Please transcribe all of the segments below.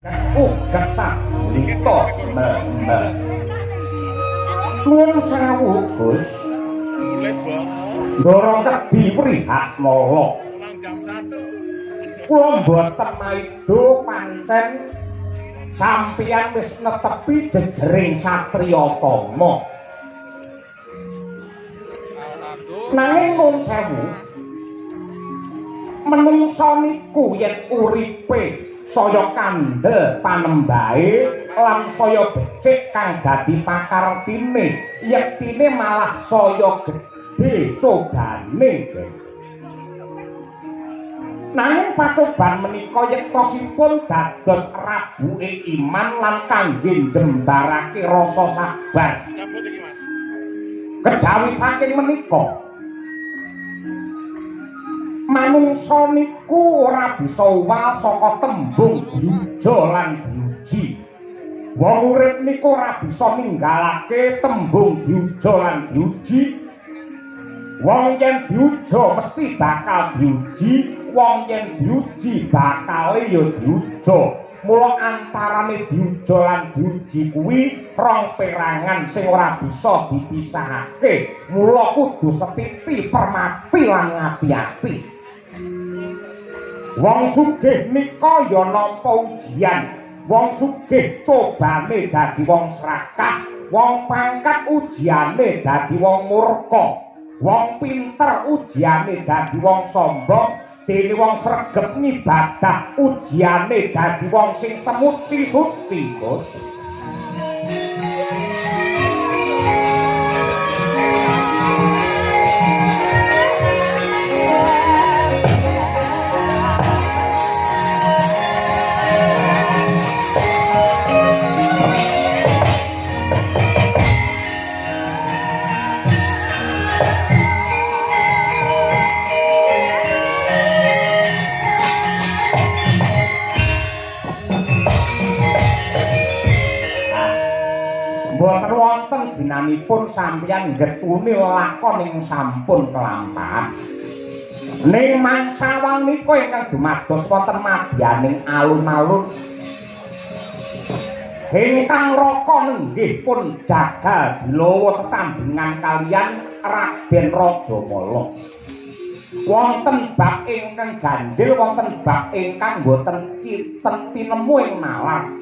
ugat sabulika nuwun sewu Gus ndara kebi prihat mala kula mboten maido pancen sampeyan wis netepi jejering satriya tama nanging nuwun sewu menungsa niku yen uripe saya kandel panembahe lan saya becik kang dadi pakartine yektine malah saya gedhe cobane nanging pacoban menika yektosipun dados rabuke iman lan kangge njembarake rasa sabar kejawi saking menika manungsa niku ora bisa uwal saka tembung yuja lan yuji. Wong urip niku ora bisa ninggalake tembung yuja lan yuji. Wong yen diuja mesti bakal diuji, wong yen diuji bakal ya diuja. Mula antarane diuja lan diuji kuwi rong perangan sing ora bisa dipisahake. Mula kudu setiti permati lan ngati-ati. Wong sugih nika ya nampa ujian, wong sugih cobane dadi wong serakah, wong pangkat ujiane dadi wong murka, wong pinter ujiane dadi wong sombong, dene wong sregep ngibadah ujiane dadi wong sing semuti-suti, Gus. Boten wonten ginanipun sampeyan ngetuni lakon ing sampun kelampahan. Ning mangsa nika ingkang dumados wonten madyaning alun-alun ingkang raka nenggih pun jagal dilawa tetambingan kaliyan Raden Rajamala. Wonten bab ingkang ganjil, wonten bab ingkang boten tinemu ing nalar.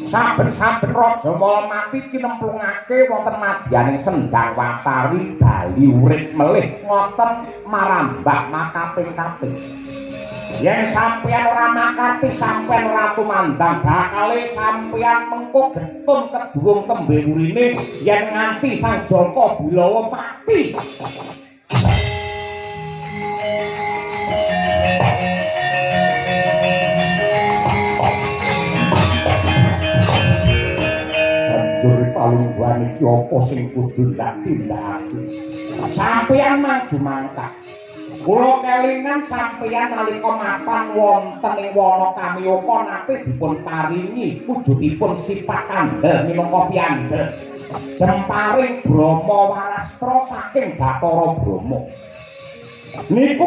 Saben-saben Rajamala mati kinemplungake wonten madyaning sendang watari bali urip melih ngoten marambah makaping-kaping. Yen sampeyan ora makati sampeyan ora tumandang bakale sampeyan mengko getun kedurung tembe urine yen nganti Sang Jaka Bilawa mati. Palungguhan iki apa sing kudu tak tindakake? Sampeyan maju mangkat. Kula kelingan sampeyan nalika mapan wonten ing wana Kamiyaka nate dipun paringi wujudipun sifat kandel minangka piyandel. Jemparing Brahma Warastra saking Bathara Brahma. Niku